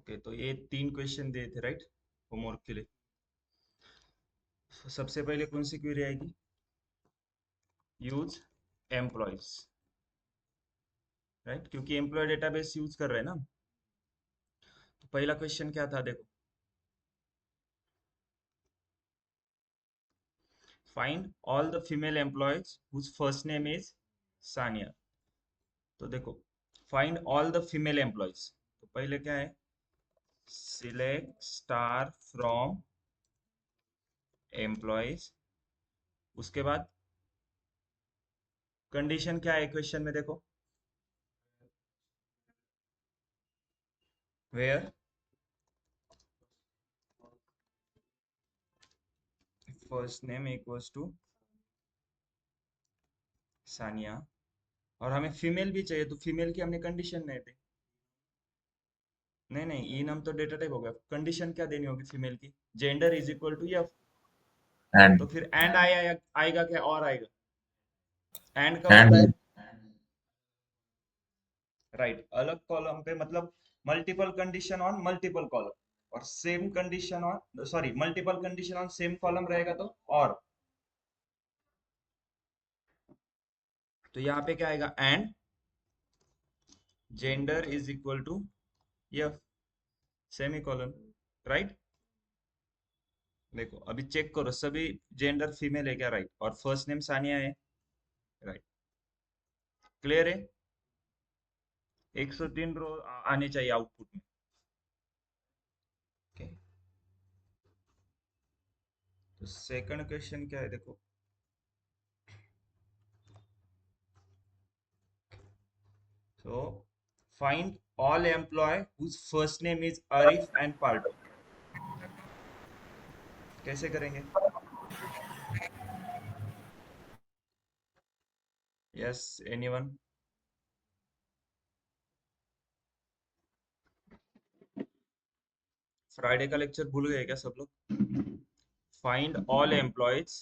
Okay, तो ये 3 question दिए थे राइट, होमवर्क के लिए। सबसे पहले कौन सी क्वेरी आएगी? यूज एम्प्लॉयज, राइट, क्योंकि एम्प्लॉय डेटाबेस यूज कर रहे हैं ना। तो पहला क्वेश्चन क्या था देखो, find all the female employees whose first name is Sania. तो देखो, find all the female employees, तो पहले क्या है, सिलेक्ट स्टार फ्रॉम एम्प्लॉयज। उसके बाद कंडीशन क्या है क्वेश्चन में देखो, where first name equals to Sania, और हमें फीमेल भी चाहिए, तो फीमेल की हमने कंडीशन नहीं दी। नहीं नहीं, ई नम तो डेटा टाइप हो गया, कंडीशन क्या देनी होगी फीमेल की? जेंडर इज इक्वल टू या, तो एंड फिर एंड आया, आएगा क्या और आएगा? एंड कब एंड आता है? राइट, अलग कॉलम पे, मतलब multiple condition on multiple column, और same condition on, sorry, multiple condition on same column रहेगा तो और। तो यहाँ पे क्या आएगा, and gender is equal to F, semicolon, right. देखो अभी चेक करो, सभी जेंडर फीमेल है क्या? राइट, और फर्स्ट नेम सानिया है, राइट। क्लियर है? 103 रो आने चाहिए आउटपुट में। ओके, तो सेकंड क्वेश्चन क्या है देखो, so find all employee whose first name is Arif and Palto। कैसे करेंगे? Yes, anyone? फ्राइडे का लेक्चर भूल गए क्या सब लोग? Find all employees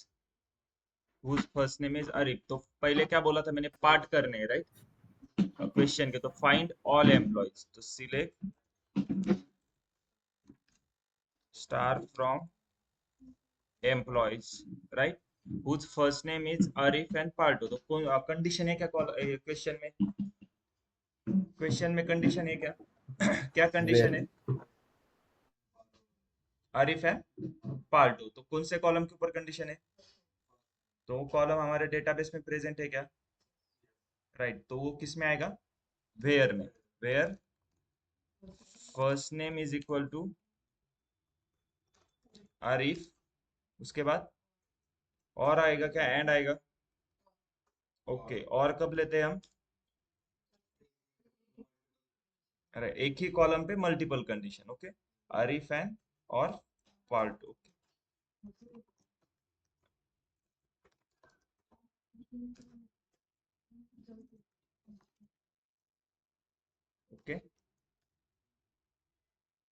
whose first name is Arif, तो पहले क्या बोला था मैंने, पार्ट करने हैं राइट क्वेश्चन के, तो फाइंड ऑल एम्प्लॉयज, तो select star from employees, right, whose first name is Arif and Palto। तो कौन कंडीशन है क्या क्वेश्चन में? क्वेश्चन में कंडीशन है क्या? क्या कंडीशन है? वेयर आरिफ है पार्टो, तो कौन से कॉलम के ऊपर कंडीशन है? तो वो कॉलम हमारे डेटाबेस में प्रेजेंट है क्या? राइट, तो वो किस में आएगा? वेयर में। Where first name is equal to Arif, उसके बाद और आएगा क्या, एंड आएगा? ओके, और कब लेते हैं हम? अरे एक ही कॉलम पे multiple condition, okay, Arif and और पार्टो। ओके,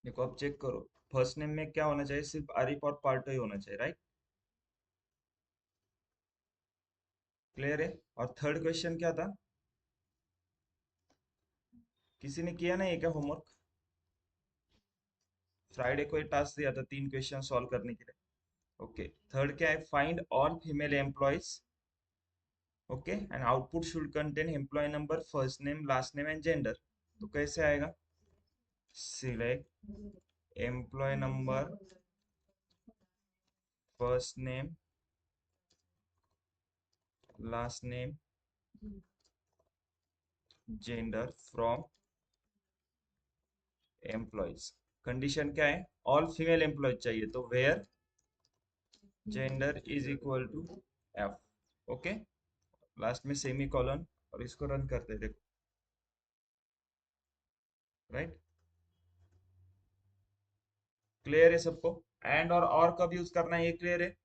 देखो अब चेक करो, फर्स्ट नेम में क्या होना चाहिए, सिर्फ आरिफ और पार्टो ही होना चाहिए, राइट। क्लियर है? और थर्ड क्वेश्चन क्या था? किसी ने किया नहीं है क्या होमवर्क? फ्राइडे को टास्क दिया था 3 क्वेश्चन सॉल्व करने के लिए। ओके, थर्ड क्या है, find all female employees, okay, and output should contain employee number, first name, last name and gender. तो कैसे आएगा, select employee number, first name, last name, gender from employees. Condition क्या है, ऑल फीमेल एम्प्लॉयज चाहिए, तो where gender is equal to F, okay, last में semicolon, और इसको रन करते हैं देखो, राइट। क्लियर है सबको? एंड और कब यूज करना है ये क्लियर है?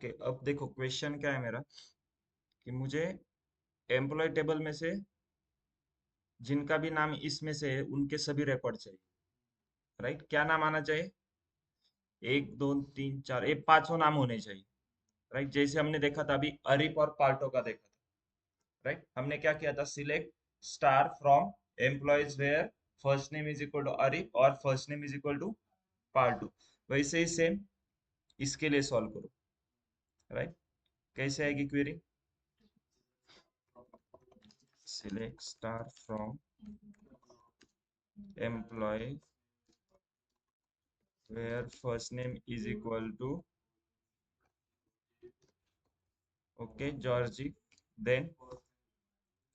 ओके, अब देखो क्वेश्चन क्या है मेरा, कि मुझे एम्प्लॉय टेबल में से जिनका भी नाम इसमें से है उनके सभी रिकॉर्ड चाहिए। राइट, क्या नाम आना चाहिए? एक दो तीन चार, ये पांचों नाम होने चाहिए। राइट, जैसे हमने देखा था अभी अरिप और पार्टो का देखा था। राइट, हमने क्या किया था, select star from employees where first name is equal to अरिप और first name is equal to Parto. वैसे ही सेम इसके लिए सॉल्व करो। राइट, कैसे आएगी query? Select star from employee where first name is equal to, okay, Georgi, then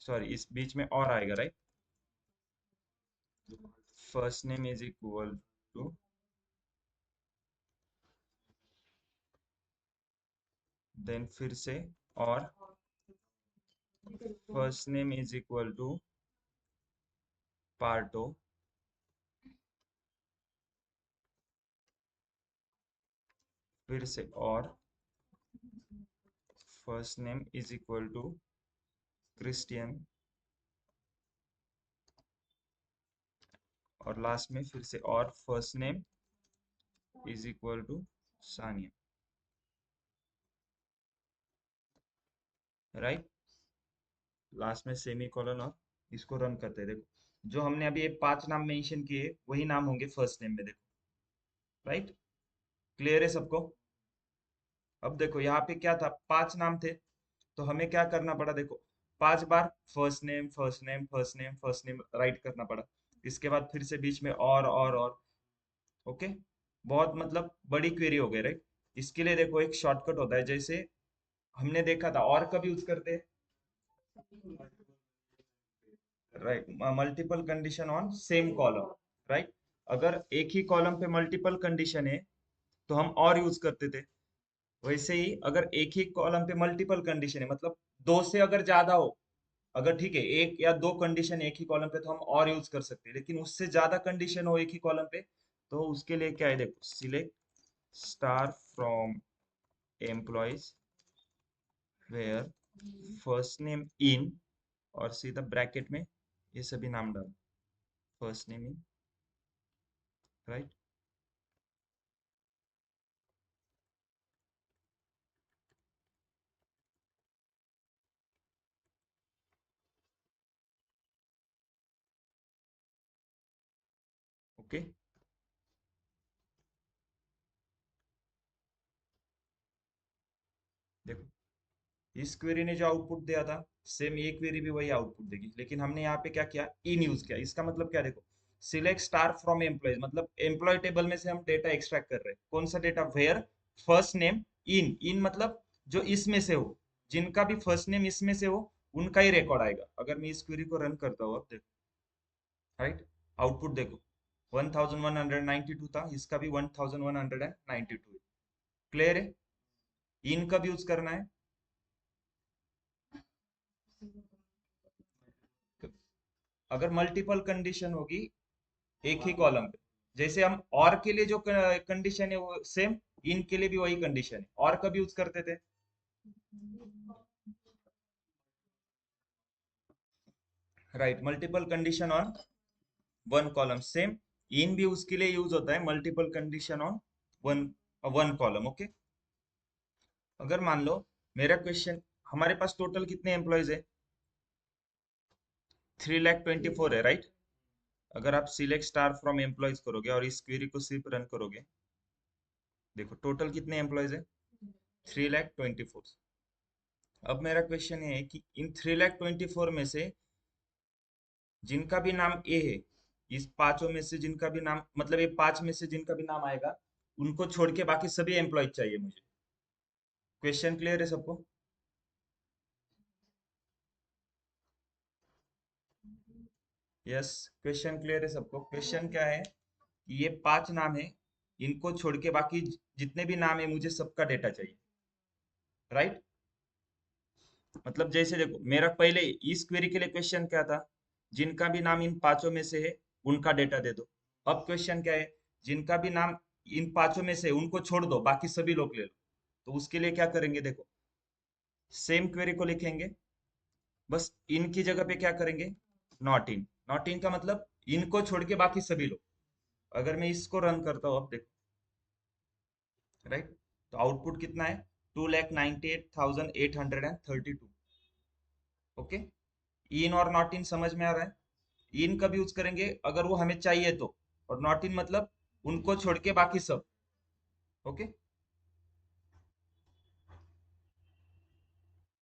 sorry इस बीच में और आएगा, right, first name is equal to, then फिर से और first name is equal to Parto, फिर से और first name is equal to Christian, और लास्ट में फिर से और first name is equal to Saniya. Right, last में सेमी कॉलन और इसको रन करते हैं। देखो जो हमने अभी ये पांच नाम मेंशन किए वही नाम होंगे फर्स्ट नेम में, देखो। राइट, क्लियर है सबको? अब देखो यहाँ पे क्या था, पांच नाम थे, तो हमें क्या करना पड़ा, देखो पांच बार first name first name first name first name write करना पड़ा। इसके बाद फिर से बीच में और ओके, बहुत मतलब बड़ी क्वेरी हो गई, राइट। इसके लिए देखो एक शॉर्टकट होता है, जैसे हमने देखा था और कब यूज करते हैं, right, multiple condition on same column. Right, अगर एक ही कॉलम पे मल्टीपल कंडीशन है तो हम और यूज करते थे। वैसे ही अगर एक ही कॉलम पे मल्टीपल कंडीशन है, मतलब दो से अगर ज्यादा हो, अगर ठीक है एक या दो कंडीशन एक ही कॉलम पे, तो हम और यूज कर सकते हैं। लेकिन उससे ज्यादा कंडीशन हो एक ही कॉलम पे, तो उसके लिए क्या है, देखो select star from employees where first name in, और सीधा ब्रैकेट में ये सभी नाम डालो, first name in. Right, okay, देखो इस क्वेरी ने जो आउटपुट दिया था, सेम ये क्वेरी भी वही आउटपुट देगी, लेकिन हमने यहाँ पे क्या किया, इन यूज किया। इसका मतलब क्या, देखो सिलेक्ट स्टार फ्रॉम एम्प्लॉयज, मतलब एम्प्लॉय टेबल में से हम डेटा एक्सट्रैक्ट कर रहे हैं। कौन सा data, where first name in, in मतलब जो इसमें से हो, जिनका भी फर्स्ट नेम इसमें से हो उनका ही रिकॉर्ड आएगा। अगर मैं इस क्वेरी को रन करता हूँ, अब देखो, राइट, आउटपुट देखो 1192 था, इसका भी 1192 है। क्लियर है? इन कब यूज करना है, अगर मल्टीपल कंडीशन होगी एक ही कॉलम पे। जैसे हम और के लिए जो कंडीशन है वो सेम, इन के लिए भी वही कंडीशन है। और कब यूज करते थे, right, multiple condition on one column, same in भी उसके लिए यूज होता है, multiple condition on one one column. Okay, अगर मान लो मेरा क्वेश्चन, हमारे पास टोटल कितने एम्प्लॉयज है, 3,24,000 है, राइट। अगर आप सिलेक्ट स्टार फ्रॉम एम्प्लॉयज करोगे और इस क्वेरी को सिर्फ रन करोगे, देखो टोटल कितने एम्प्लॉयज है, 3,24,000। अब मेरा क्वेश्चन ये है कि इन 3,24,000 में से जिनका भी नाम ए है, इस पांचों में से जिनका भी नाम, मतलब ये पांच में से जिनका भी नाम आएगा, उनको छोड़ के बाकी सभी एम्प्लॉय चाहिए मुझे। क्वेश्चन क्लियर है सबको? यस, क्वेश्चन क्लियर है सबको? क्वेश्चन क्या है कि ये पांच नाम है, इनको छोड़ के बाकी जितने भी नाम है मुझे सबका डेटा चाहिए। राइट, मतलब जैसे देखो मेरा पहले इस क्वेरी के लिए क्वेश्चन क्या था, जिनका भी नाम इन पांचों में से है उनका डेटा दे दो। अब क्वेश्चन क्या है, जिनका भी नाम इन पांचों में से है, उनको छोड़ दो, बाकी सभी लोग ले लो। तो उसके लिए क्या करेंगे, देखो सेम क्वेरी को लिखेंगे, बस इन की जगह पे क्या करेंगे, नॉट इन। नॉट इन का मतलब इनको छोड़ के बाकी सभी लोग। अगर मैं इसको रन करता हूँ, अब देखो, राइट, तो आउटपुट कितना है, 2,98,832। ओके, इन और नॉट इन समझ में आ रहा है। इन कब यूज करेंगे, अगर वो हमें चाहिए तो, और नॉट इन मतलब उनको छोड़ के बाकी सब। ओके,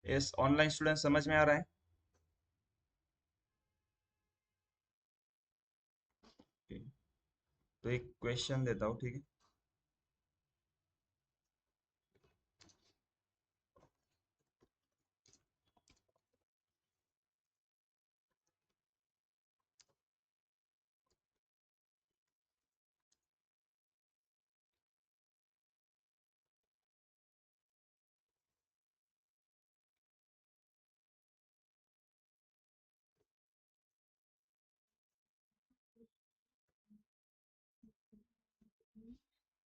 यस, ऑनलाइन स्टूडेंट समझ में आ रहा है। Okay, तो एक क्वेश्चन देता हूँ, ठीक है।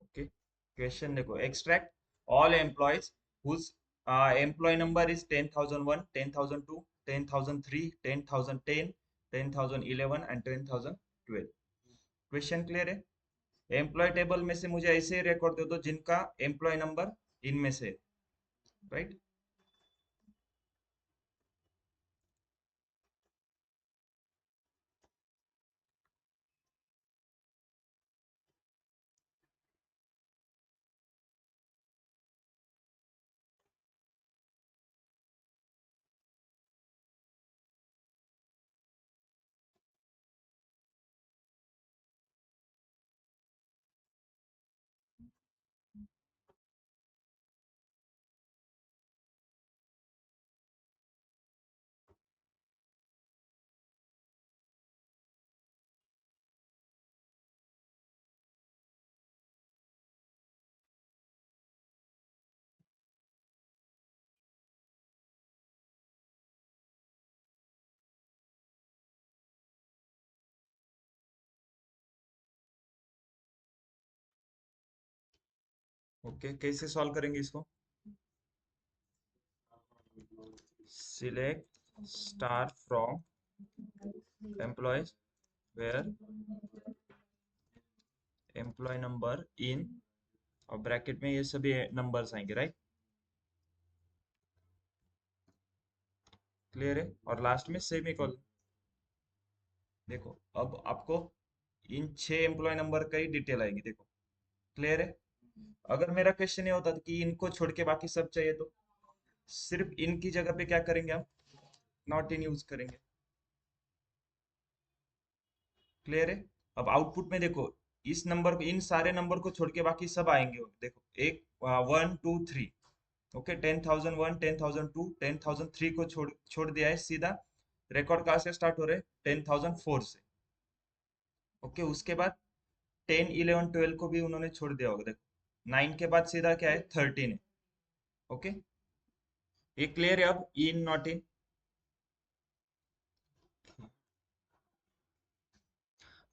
ओके, क्वेश्चन देखो, extract all employees whose employee number is 10,001, 10,002, 10,003, 10,010, 10,011 and 10,012। Question clear है। एम्प्लॉय टेबल में से मुझे ऐसे रिकॉर्ड दे दो जिनका एम्प्लॉय नंबर इनमें से, राइट। ओके, कैसे सॉल्व करेंगे इसको, select star from employees where employee number in, और ब्रैकेट में ये सभी नंबर्स आएंगे, राइट। क्लियर है, और लास्ट में सेमी कॉलन। देखो, अब आपको इन 6 एम्प्लॉय नंबर का ही डिटेल आएगी, देखो। क्लियर है। अगर मेरा क्वेश्चन ये होता था कि इनको छोड़ के बाकी सब चाहिए, तो सिर्फ इनकी जगह पे क्या करेंगे हम, नॉट इन यूज करेंगे। क्लियर है। अब आउटपुट में देखो, इस नंबर को, इन सारे नंबर को छोड़ के बाकी सब आएंगे, देखो, एक 1 2 3। ओके, 10,001, 10,002, 10,003 को छोड़ छोड़ दिया है सीधा। रिकॉर्ड कहाँ से स्टार्ट हो रहे हैं, 10,004 से। ओके, उसके बाद 10 11 12 को भी उन्होंने छोड़ दिया होगा, देखो 9 के बाद सीधा क्या है, 13 है। ओके, ये क्लियर है। अब इन नॉट इन,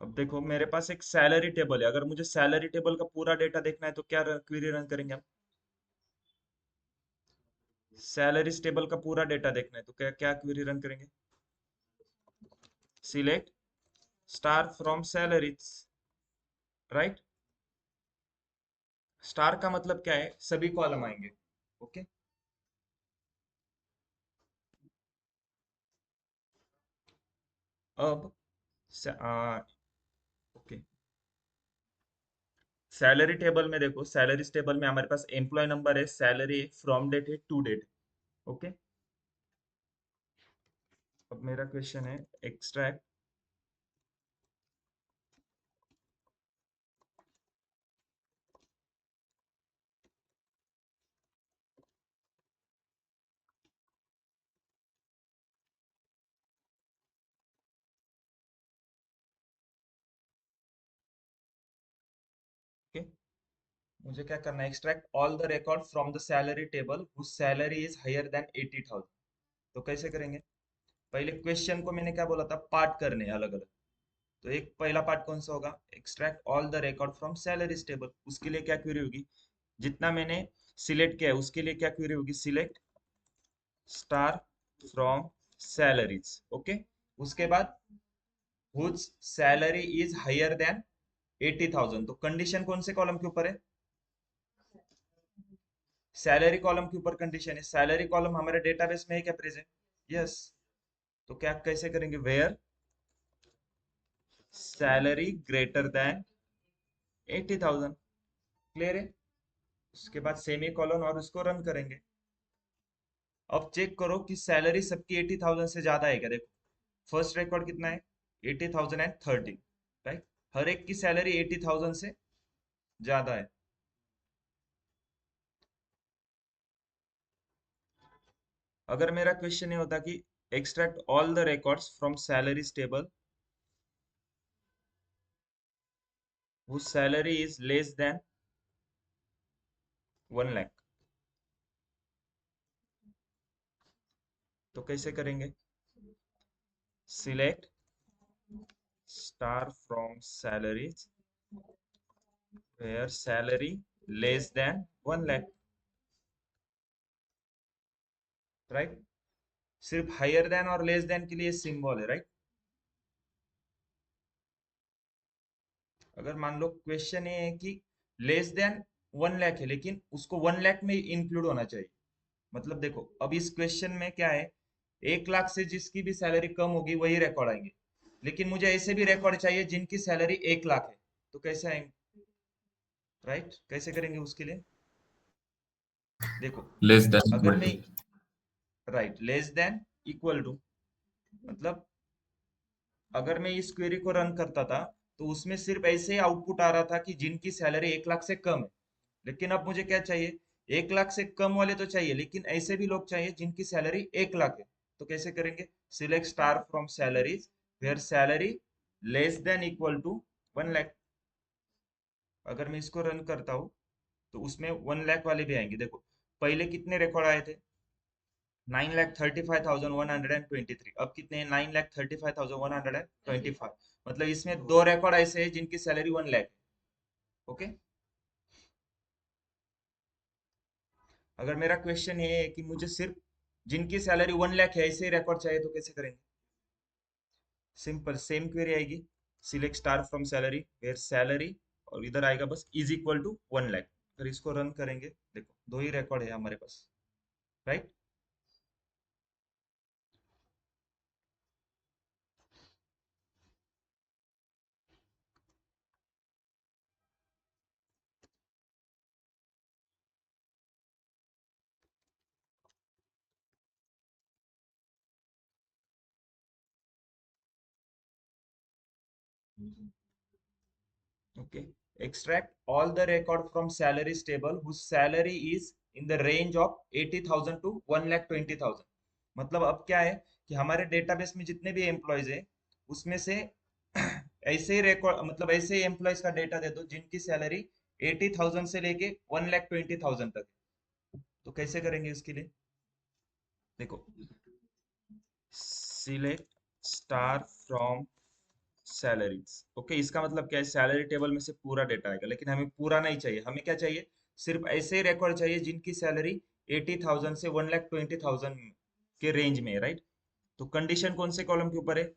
अब देखो मेरे पास एक सैलरी टेबल है, अगर मुझे सैलरी टेबल का पूरा डेटा देखना है तो क्या क्वेरी रन करेंगे हम, सैलरीज टेबल का पूरा डेटा देखना है तो क्या क्या क्वेरी रन करेंगे, select star from salaries, right. Star का मतलब क्या है, सभी कॉलम आएंगे। ओके, अब ओके, सैलरी टेबल में देखो, सैलरीज टेबल में हमारे पास एम्प्लॉय नंबर है, सैलरी है, फ्रॉम डेट है, टू डेट। ओके, अब मेरा क्वेश्चन है, एक्सट्रैक्ट, ओके, मुझे क्या करना है, extract all the record from the salary table whose salary is higher than 80,000। तो कैसे करेंगे, पहले क्वेश्चन को मैंने क्या बोला था, पार्ट करने अलग अलग। तो एक पहला पार्ट कौन सा होगा, extract all the record from salaries table, उसके लिए क्या क्वेरी होगी, जितना मैंने सिलेक्ट क्या है, उसके लिए क्या क्वेरी होगी, select star from salaries. Okay, उसके बाद whose salary is higher than 80,000, तो कंडीशन कौन से कॉलम के ऊपर है, सैलरी कॉलम के ऊपर कंडीशन है। सैलरी कॉलम हमारे डेटाबेस में है क्या प्रेजेंट, यस। तो क्या कैसे करेंगे, where salary greater than 80,000, clear है। उसके बाद सेमी कॉलन और उसको रन करेंगे। अब चेक करो कि सैलरी सबकी 80,000 से ज्यादा है क्या, देखो फर्स्ट रिकॉर्ड कितना है, 80,013, राइट। हर एक की सैलरी 80,000 से ज्यादा है। अगर मेरा क्वेश्चन ये होता कि extract all the records from salaries table whose salary is less than 1 lakh, तो कैसे करेंगे, select star from salaries where salary less than 1 lakh, right. सिर्फ हायर देन और लेस देन के लिए सिंबल है, राइट। अगर मान लो क्वेश्चन ये है कि लेस देन 1 लाख है लेकिन उसको 1 लाख में इंक्लूड होना चाहिए, मतलब देखो अब इस क्वेश्चन में क्या है, 1 लाख से जिसकी भी सैलरी कम होगी वही रिकॉर्ड आएंगे, लेकिन मुझे ऐसे भी रिकॉर्ड चाहिए जिनकी सैलरी 1 लाख है, तो कैसे आएंगे, राइट। कैसे करेंगे उसके लिए, देखो लेस देन अगर इक्वल मैं, to. Right, less than equal to, मतलब अगर मैं इस क्वेरी को रन करता था तो उसमें सिर्फ ऐसे ही आउटपुट आ रहा था कि जिनकी सैलरी 1 लाख से कम है, लेकिन अब मुझे क्या चाहिए, 1 लाख से कम वाले तो चाहिए लेकिन ऐसे भी लोग चाहिए जिनकी सैलरी 1 लाख है, तो कैसे करेंगे, select star from salaries where salary less than equal to 1 lakh. अगर मैं इसको रन करता हूँ तो उसमें 1 लाख वाले भी आएंगे, देखो पहले कितने रिकॉर्ड आए थे, 9,35,123, अब कितने हैं, 9,35,125, मतलब इसमें दो रिकॉर्ड ऐसे हैं जिनकी सैलरी 1 लाख है। ओके, अगर मेरा क्वेश्चन ये है कि मुझे सिर्फ जिनकी सैलरी 1 लाख है ऐसे ही रिकॉर्ड चाहिए, तो कैसे करेंगे, सिंपल सेम क्वेरी आएगी, select star from salary where salary और इधर आएगा बस इज इक्वल टू 1 लाख। अगर इसको रन करेंगे, देखो दो ही रिकॉर्ड है हमारे पास, right. Okay, extract all the record from salaries table whose salary is in the range of 80,000 to 1,20,000, मतलब अब क्या है कि हमारे डेटाबेस में जितने भी एम्प्लॉयज है उसमें से ऐसे ही रिकॉर्ड, मतलब ऐसे ही एम्प्लॉयज का डेटा दे दो जिनकी सैलरी 80,000 से लेके 1,20,000 तक है। तो कैसे करेंगे इसके लिए, देखो select star from salaries. Okay, इसका मतलब क्या है, सैलरी टेबल में से पूरा डेटा आएगा लेकिन हमें पूरा नहीं चाहिए, हमें क्या चाहिए, सिर्फ ऐसे ही रिकॉर्ड चाहिए जिनकी सैलरी 80,000 से 1,20,000 के रेंज में है, राइट। तो कंडीशन कौन से कॉलम के ऊपर है,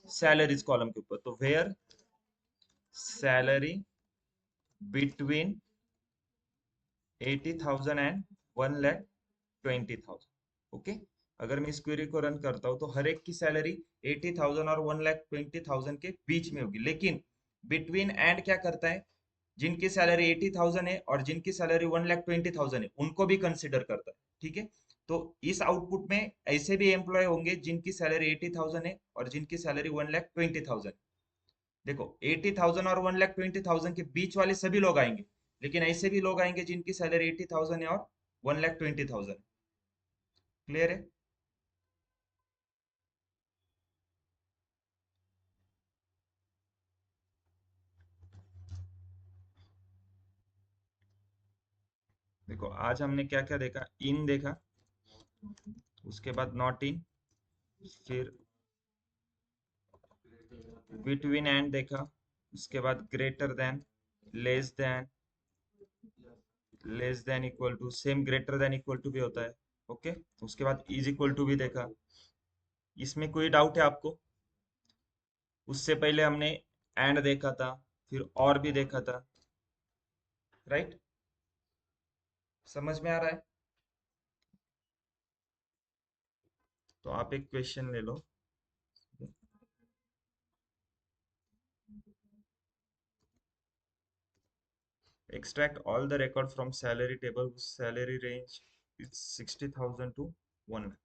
सैलरीज कॉलम के ऊपर, तो where salary between 80,000 and 1,20,000। Okay, अगर मैं इस क्वेरी को रन करता हूँ तो हर एक की सैलरी 80,000 और 1,20,000 के बीच में होगी, लेकिन बिटवीन एंड क्या करता है, जिनकी सैलरी 80,000 है और जिनकी सैलरी 1,20,000 है उनको भी कंसिडर करता है, ठीक है। तो इस आउटपुट में ऐसे भी एम्प्लॉय होंगे जिनकी सैलरी 80,000 है और जिनकी सैलरी 1,20,000, देखो 80,000 और 1,20,000 के बीच वाले सभी लोग आएंगे, लेकिन ऐसे भी लोग आएंगे जिनकी सैलरी 80,000 है और 1,20,000, क्लियर है। देखो आज हमने क्या क्या देखा, इन देखा, उसके बाद नॉट इन, फिर बिटवीन एंड देखा, उसके बाद greater than, less than, less than equal to, same greater than equal to भी होता है। ओके, उसके बाद इज इक्वल टू भी देखा। इसमें कोई डाउट है आपको? उससे पहले हमने एंड देखा था, फिर और भी देखा था, राइट? समझ में आ रहा है? तो आप एक क्वेश्चन ले लो। Extract all the record from salary table whose salary range is 60,000 to 1 lakh.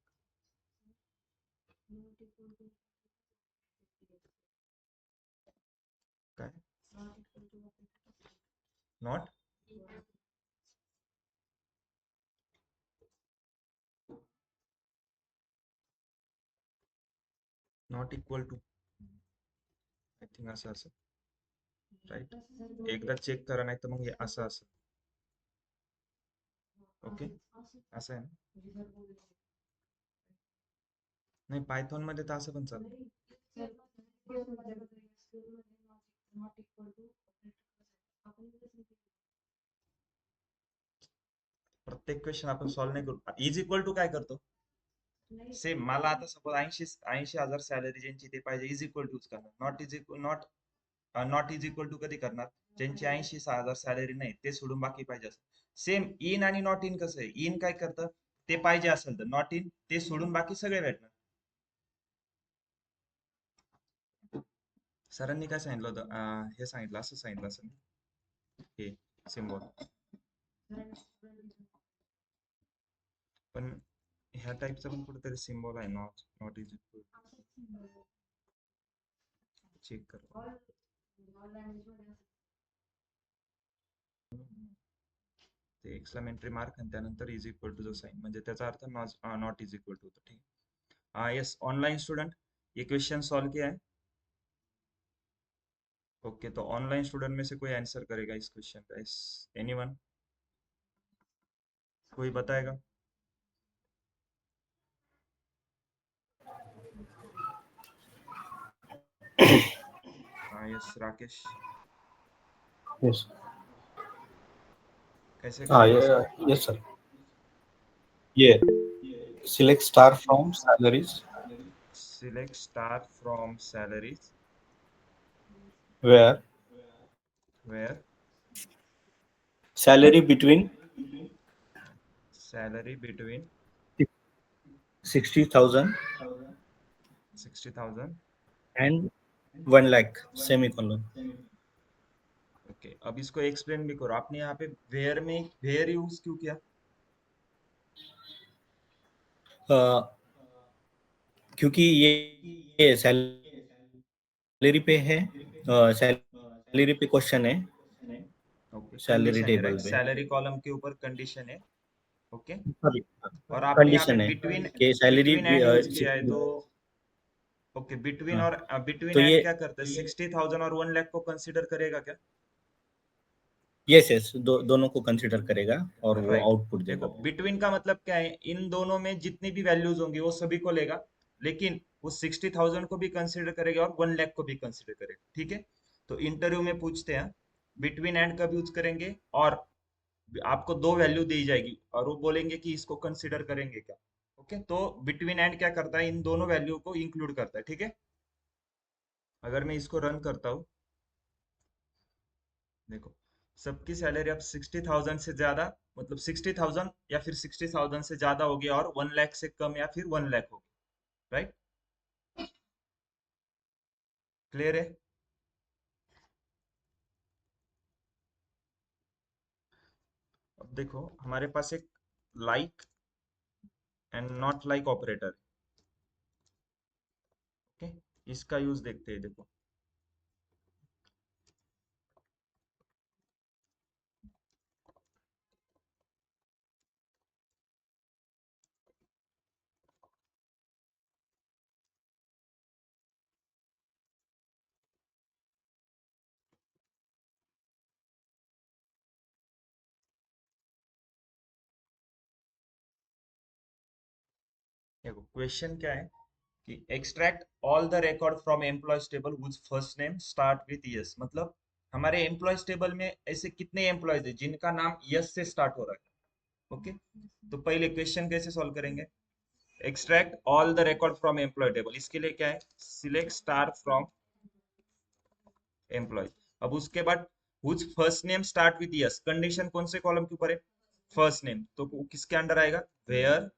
काय? Not not equal to, I think असं असं, राईट? एकदा चेक करा, नाही तर मग हे असं असं. ओके, असं आहे ना? नाही, पायथॉन मध्ये तर असं पण चालतं. प्रत्येक क्वेश्चन आपण सॉल्व्ह नाही करू. इज इक्वल टू काय करतो? सेम मला आता सपोज 80,000 सॅलरी ज्यांची ते पाहिजे, इज इक्वल टूच करणार. Not is equal not is equal to कधी करणार? ज्यांची 80,000 सॅलरी नाही ते सोडून बाकी पाहिजे असं. सेम इन आणि नॉट इन कसं आहे? इन काय करतं? ते पाहिजे असेल तर. नॉट इन ते सोडून बाकी सगळे भेटणार. सरांनी काय सांगितलं होतं? हे सांगितलं, असं सांगितलं असं, हे सिम्बॉल. पण ह्या टाईपचा पण कुठेतरी सिम्बॉल आहे. Not not is equal, check कर. ते एक्सक्लेमेटरी मार्क आणि त्यानंतर इज इक्वल टू साइन, म्हणजे त्याचा अर्थ नॉट इज इक्वल टू. ठीक है, यस ऑनलाइन स्टूडेंट, ये क्वेश्चन सॉल्व किया है? ओके, तो ऑनलाइन स्टूडेंट में से कोई आंसर करेगा इस क्वेश्चन का? इस एनीवन, कोई बताएगा? Yes Rakesh, Yes. कैसे करेगा इसको? Yes, sir. Yeah. Select star from salaries select star from salaries where where salary between salary between 60,000 60,000. and 1 lakh semicolon. Okay, अब इसको एक्सप्लेन भी करो. आपने यहाँ पे वेयर में वेयर यूज क्यों किया? क्योंकि ये सैलरी पे है, सैलरी पे क्वेश्चन है, ओके, सैलरी कंडीशन है, टेबल राइट? पे सैलरी कॉलम के ऊपर कंडीशन है. ओके, और आपने यहाँ पे कंडीशन है बिटवीन कि सैलरी बिटवीन एंड यूज किया है, तो ओके, बिटवीन और बिटवीन तो एंड ये क्या करता है? 60,000 और 1 लाख को कंसीडर करेगा क्या? यस यस दोनों को कंसिडर करेगा और वो राइट. आउटपुट देखो, देगा. बिटवीन का मतलब क्या है? इन दोनों में जितनी भी वैल्यूज होंगी वो सभी को लेगा, लेकिन वो 60,000 को भी कंसीडर करेगा और 1 लाख को भी कंसीडर करेगा. ठीक है, तो इंटरव्यू में पूछते हैं बिटवीन एंड कब यूज करेंगे, और आपको दो वैल्यू दी जाएगी और वो बोलेंगे कि इसको कंसीडर करेंगे क्या. ओके, तो बिटवीन एंड क्या करता है? इन दोनों वैल्यू को इंक्लूड करता है. ठीक है, अगर मैं इसको रन करता हूँ, देखो, सबकी सैलरी अब 60,000 से ज्यादा, मतलब 60,000 या फिर 60,000 से ज्यादा होगी, और 1 लाख से कम या फिर 1 लाख होगी. राइट? क्लियर है? अब देखो, हमारे पास एक like and not like operator. Okay, इसका यूज देखते हैं. देखो, देखो क्वेश्चन क्या है कि extract all the record from employees table which first name start with yes. मतलब हमारे एम्प्लॉयज टेबल में ऐसे कितने एम्प्लॉयज है जिनका नाम यस से स्टार्ट हो रहा है? ओके, तो पहले क्वेश्चन कैसे सॉल्व करेंगे? Extract all the record from employee table, इसके लिए क्या है? Select star from employee. अब उसके बाद whose first name start with S, condition कौन से कॉलम के ऊपर है? फर्स्ट नेम, तो वो किसके अंडर आएगा? Where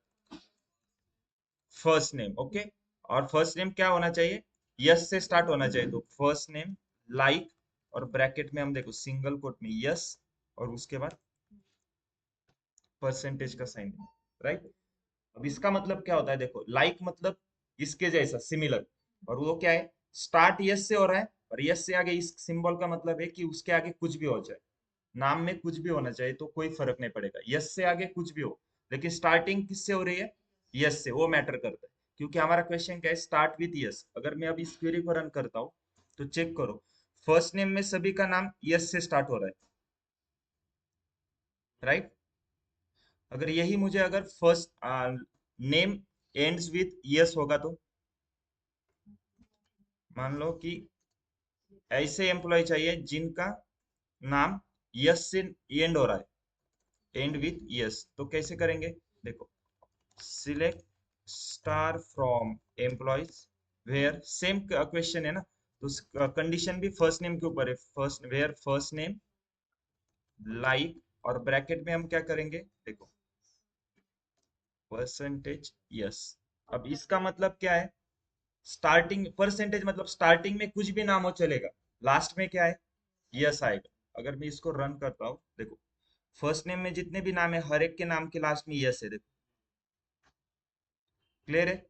first name. ओके, और फर्स्ट नेम क्या होना चाहिए? यस से स्टार्ट होना चाहिए, तो फर्स्ट नेम लाइक, और ब्रैकेट में हम देखो सिंगल कोट में यस, और उसके बाद परसेंटेज का साइन, राइट। अब इसका मतलब क्या होता है? देखो, लाइक मतलब इसके जैसा, सिमिलर, और वो क्या है? स्टार्ट यस से हो रहा है, और यस से आगे इस सिंबल का मतलब है कि उसके आगे कुछ भी हो जाए, नाम में कुछ भी होना चाहिए, तो कोई फर्क नहीं पड़ेगा, यस से आगे कुछ भी हो, लेकिन स्टार्टिंग किससे हो रही है? यस से, वो मैटर करता है, क्योंकि हमारा क्वेश्चन क्या है? Start with yes. अगर मैं अब इस क्वेरी को रन करता हूँ, तो चेक करो, फर्स्ट नेम में सभी का नाम यस से स्टार्ट हो रहा है, राइट। अगर यही मुझे, अगर first name ends with yes होगा, तो मान लो कि ऐसे एम्प्लॉय चाहिए जिनका नाम यस से एंड हो रहा है, एंड विथ यस, तो कैसे करेंगे? देखो, select star from employees where, same question है ना, तो कंडीशन भी फर्स्ट नेम के ऊपर है, first where first name like, और ब्रैकेट में हम क्या करेंगे? देखो, परसेंटेज यस। अब इसका मतलब क्या है? स्टार्टिंग परसेंटेज मतलब स्टार्टिंग में कुछ भी नाम हो चलेगा, लास्ट में क्या है? यस आएगा। अगर मैं इसको रन करता हूँ, देखो, फर्स्ट नेम में जितने भी नाम है, हर एक के नाम के लास्ट में यस है, देखो, क्लियर है।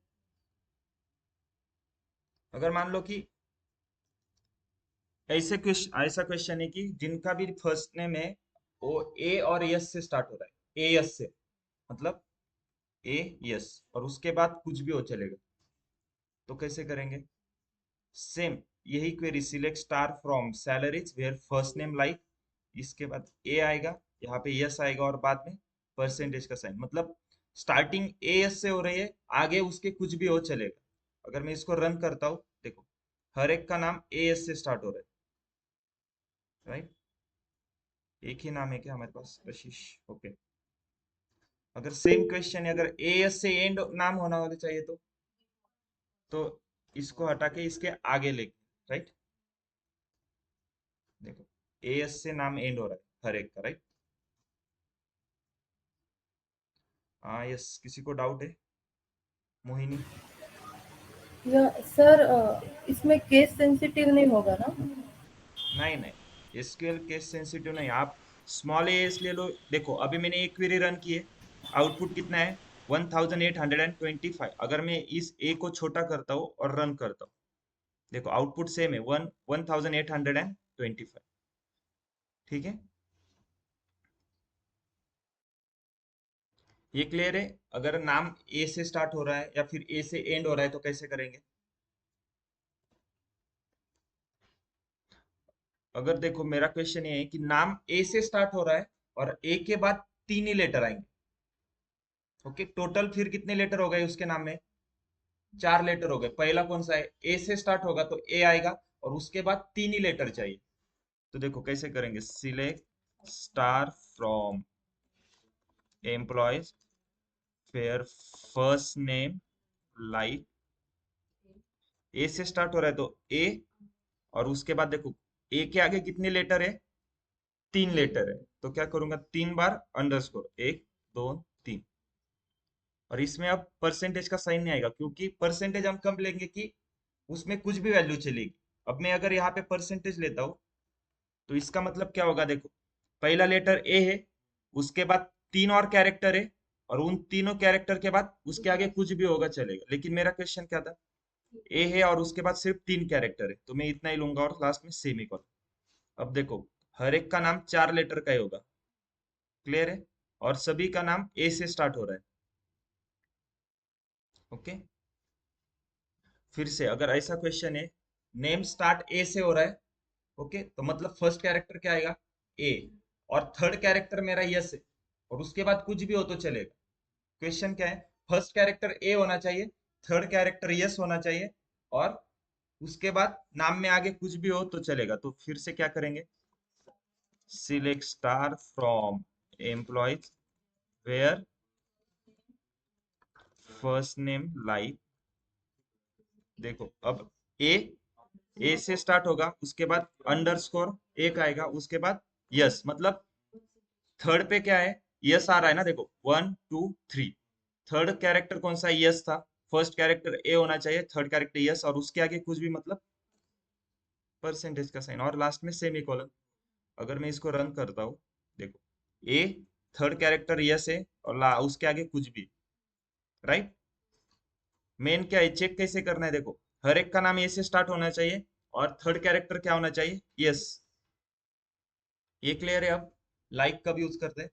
अगर मान लो कि ऐसा क्वेश्चन है कि जिनका भी फर्स्ट नेम है वो ए और यस से स्टार्ट हो रहा है, ए यस से, मतलब ए यस, और उसके बाद कुछ भी हो चलेगा, तो कैसे करेंगे? सेम यही query, select star from salaries where first name like, इसके बाद ए आएगा, यहाँ पे यस आएगा, और बाद में परसेंटेज का साइन, मतलब स्टार्टिंग ए एस से हो रही है, आगे उसके कुछ भी हो चलेगा। अगर मैं इसको रन करता हूँ, देखो, हर एक का नाम ए एस से स्टार्ट हो रहा है, राइट। एक ही नाम है क्या हमारे पास? आशीष। ओके, अगर सेम क्वेश्चन है, अगर ए एस से एंड नाम होना होना चाहिए, तो इसको हटा के इसके आगे लेके, राइट। देखो, ए एस से नाम एंड हो रहा है हर एक का, राइट। हाँ, यस, किसी को डाउट है? मोहिनी। या सर इसमें केस सेंसिटिव नहीं होगा ना? नहीं नहीं, एसक्यूएल केस सेंसिटिव नहीं, आप स्मॉल एस ले लो। देखो, अभी मैंने एक क्वेरी रन की है, आउटपुट कितना है? 1825। अगर मैं इस ए को छोटा करता हूँ और रन करता हूँ, देखो आउटपुट सेम है, 1825। ठीक है, ये क्लियर है? अगर नाम ए से स्टार्ट हो रहा है या फिर ए से एंड हो रहा है, तो कैसे करेंगे? अगर देखो, मेरा क्वेश्चन ये है कि नाम ए से स्टार्ट हो रहा है, और ए के बाद तीन ही लेटर आएंगे। ओके, टोटल फिर कितने लेटर हो गए उसके नाम में? चार लेटर हो गए। पहला कौन सा है? ए से स्टार्ट होगा तो ए आएगा, और उसके बाद तीन ही लेटर चाहिए। तो देखो कैसे करेंगे, select star from employees where first name like, A से स्टार्ट हो रहा है तो ए, और उसके बाद देखो, ए के आगे कितने लेटर है? तीन लेटर है, तो क्या करूंगा? तीन बार अंडरस्कोर, एक, दो, तीन, और इसमें अब परसेंटेज का साइन नहीं आएगा, क्योंकि परसेंटेज हम कब लेंगे कि उसमें कुछ भी वैल्यू चलेगी। अब मैं अगर यहाँ पे परसेंटेज लेता हूँ, तो इसका मतलब क्या होगा? देखो, पहला लेटर ए है, उसके बाद तीन और कैरेक्टर है, और उन तीनों कैरेक्टर के बाद उसके आगे कुछ भी होगा चलेगा, लेकिन मेरा क्वेश्चन क्या था? ए है और उसके बाद सिर्फ तीन कैरेक्टर है, तो मैं इतना ही लूंगा, और लास्ट में सेमीकोलन। अब देखो, हर एक का नाम चार लेटर का ही होगा, क्लियर है, और सभी का नाम ए से स्टार्ट हो रहा है। ओके, फिर से अगर ऐसा क्वेश्चन है, नेम स्टार्ट ए से हो रहा है, ओके, तो मतलब फर्स्ट कैरेक्टर क्या आएगा? ए, और थर्ड कैरेक्टर मेरा यस है, और उसके बाद कुछ भी हो तो चलेगा। क्वेश्चन क्या है? फर्स्ट कैरेक्टर ए होना चाहिए, थर्ड कैरेक्टर यस होना चाहिए, और उसके बाद नाम में आगे कुछ भी हो तो चलेगा। तो फिर से क्या करेंगे? select star from employees where first name like, देखो अब ए से स्टार्ट होगा, उसके बाद अंडरस्कोर एक आएगा, उसके बाद यस, मतलब थर्ड पे क्या है, यस आ रहा है ना, देखो 1 2 3, थर्ड कैरेक्टर कौन सा, यस था, फर्स्ट कैरेक्टर ए होना चाहिए, थर्ड कैरेक्टर यस, और उसके आगे कुछ भी मतलब परसेंटेज का साइन, और लास्ट में सेमी कॉलन। अगर मैं इसको रन करता हूँ, देखो ए थर्ड कैरेक्टर यस है, और उसके आगे कुछ भी, राइट। मेन क्या है, चेक कैसे करना है, देखो हर एक का नाम ए से स्टार्ट होना चाहिए, और थर्ड कैरेक्टर क्या होना चाहिए, यस। ये क्लियर है। अब लाइक कब यूज करते हैं,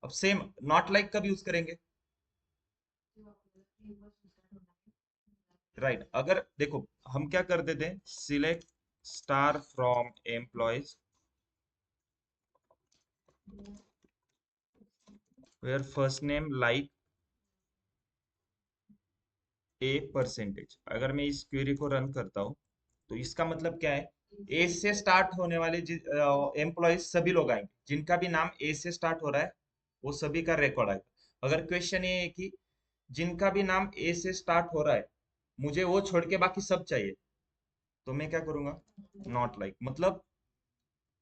अब सेम नॉट लाइक कब यूज करेंगे, राइट। अगर देखो हम क्या कर देते हैं, select star from employees where first name like A percentage. अगर मैं इस क्वेरी को रन करता हूँ, तो इसका मतलब क्या है, ए से स्टार्ट होने वाले एम्प्लॉयज सभी लोग आएंगे, जिनका भी नाम ए से स्टार्ट हो रहा है वो सभी का रिकॉर्ड आएगा। अगर क्वेश्चन ये है कि जिनका भी नाम ए से स्टार्ट हो रहा है मुझे वो छोड़ के बाकी सब चाहिए, तो मैं क्या करूंगा, नॉट लाइक, मतलब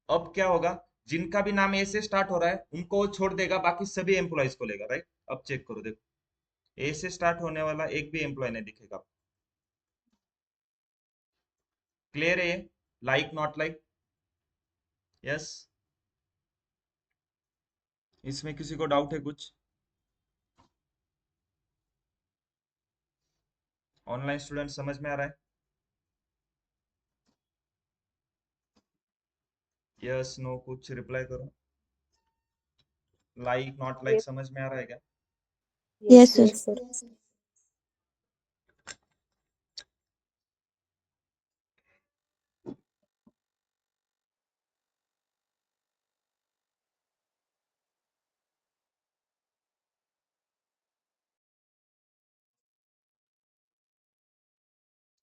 अब क्या होगा, जिनका भी नाम ए से स्टार्ट हो रहा है उनको वो छोड़ देगा, बाकी सभी एम्प्लॉयज को लेगा, राइट। अब चेक करो, देखो ए से स्टार्ट होने वाला एक भी एम्प्लॉय नहीं दिखेगा। क्लियर है, लाइक नॉट लाइक, यस। इसमें किसी को डाउट है कुछ, ऑनलाइन स्टूडेंट समझ में आ रहा है, यस नो कुछ रिप्लाई करो, लाइक नॉट लाइक समझ में आ रहा है क्या। Yes, sir.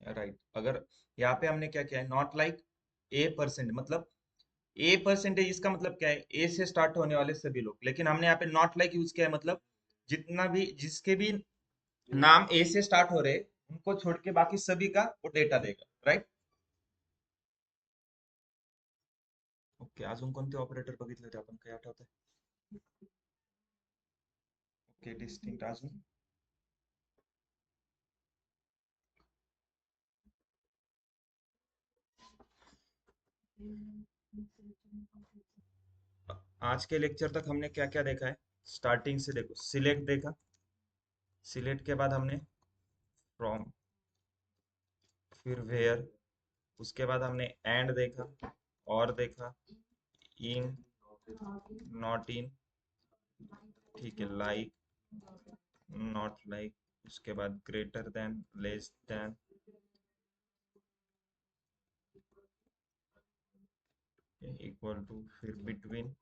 राइट। अगर यहाँ पे हमने क्या किया है, नॉट लाइक ए परसेंट, मतलब ए परसेंटेज, इसका मतलब क्या है, ए से स्टार्ट होने वाले सभी लोग, लेकिन हमने यहाँ पे नॉट लाइक यूज किया है, मतलब जितना भी जिसके भी नाम ए से स्टार्ट हो रहे उनको छोड़ के बाकी सभी का वो डेटा देगा, राइट। ओके, अजून कोणते ऑपरेटर बघितले होते आपण, काही आठवतंय, ओके डिस्टिंक्ट, अजून आज के लेक्चर तक हमने क्या क्या देखा है, स्टार्टिंग से देखो, सिलेक्ट देखा, सिलेक्ट के बाद हमने फ्रॉम, फिर वेयर, उसके बाद हमने एंड देखा, और देखा, इन, नॉट इन, ठीक है, लाइक, नॉट लाइक, उसके बाद greater than, less than, equal to, फिर बिटवीन,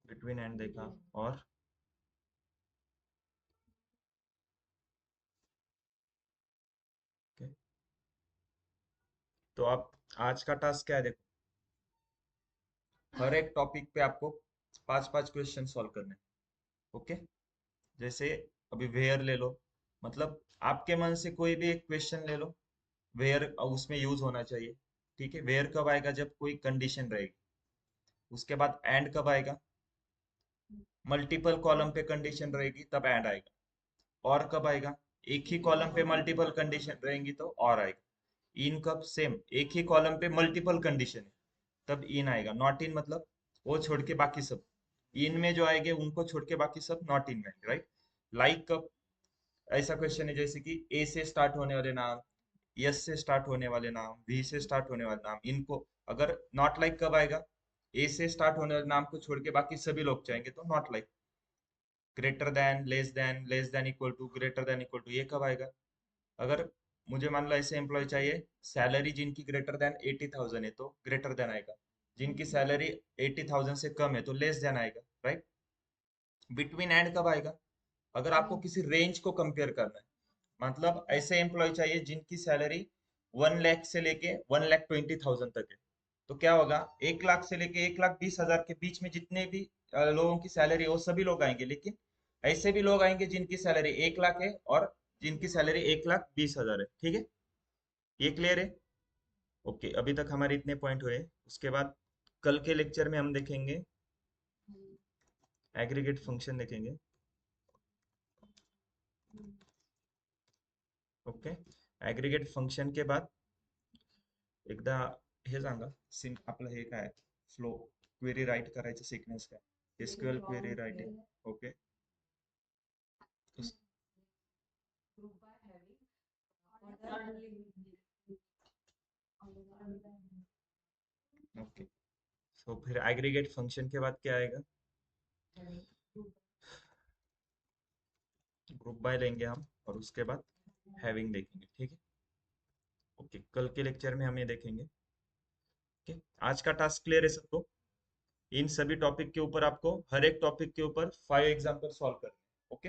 बिटवीन एंड देखा, और okay, तो आप आज का टास्क क्या है, देखो हर एक टॉपिक पे आपको 5 5 क्वेश्चन सॉल्व करने, ओके। जैसे अभी वेयर ले लो, मतलब आपके मन से कोई भी एक क्वेश्चन ले लो, वेयर उसमें यूज होना चाहिए, ठीक है। वेयर कब आएगा, जब कोई कंडीशन रहेगी। उसके बाद एंड कब आएगा, मल्टीपल कॉलम पे कंडीशन रहेगी तब एंड आएगा। और कब आएगा, एक ही कॉलम पे मल्टीपल कंडीशन रहेंगी तो और आएगा। इन कब, सेम एक ही कॉलम पे मल्टीपल कंडीशन है तब इन आएगा। नॉट इन मतलब वो छोड़ के बाकी सब, इन में जो आएंगे उनको छोड़ के बाकी सब नॉट इन में आएंगे, राइट। लाइक कब, ऐसा क्वेश्चन है जैसे कि ए से स्टार्ट होने वाले नाम, यस से स्टार्ट होने वाले नाम, वी से स्टार्ट होने वाले नाम, इनको अगर नॉट लाइक कब आएगा, ए से स्टार्ट होने वाले नाम को छोड़ के बाकी सभी लोग चाहेंगे तो not like. Greater than, less than equal to, greater than equal to, ये कब आएगा, अगर मुझे मान लो ऐसे एम्प्लॉय चाहिए, सैलरी जिनकी ग्रेटर देन 80,000 है तो ग्रेटर देन आएगा, जिनकी सैलरी 80,000 से कम है तो लेस देन आएगा, राइट। बिटवीन एंड कब आएगा, अगर आपको किसी रेंज को कंपेयर करना है, मतलब ऐसे एम्प्लॉय चाहिए जिनकी सैलरी 1 लाख से लेके 1,20,000 तक है, तो क्या होगा, 1 लाख से लेके 1,20,000 के बीच में जितने भी लोगों की सैलरी है वो सभी लोग आएंगे, लेकिन ऐसे भी लोग आएंगे जिनकी सैलरी 1 लाख है और जिनकी सैलरी 1,20,000 है। ठीक है, ये क्लियर है? ओके, अभी तक हमारे इतने पॉइंट हुए। उसके बाद कल के लेक्चर में हम देखेंगे एग्रीगेट फंक्शन देखेंगे। ओके, एग्रीगेट फंक्शन के बाद एकदा हे सांगा, आपलं हे काय फ्लो क्वेरी राईट करायचं सिक्वेन्स काय, SQL query writing. Okay, okay. तो फिर एग्रीगेट फंक्शन के बाद क्या आएगा, ग्रुप बाय लेंगे हम और उसके बाद हैविंग देखेंगे. ठीक है, ओके, कल के लेक्चर में हम ये देखेंगे. ओके, आज का टास्क क्लियर है सबको? इन सभी टॉपिक के ऊपर आपको हर एक टॉपिक के ऊपर 5 एग्जाम्पल सॉल्व करने. ओके.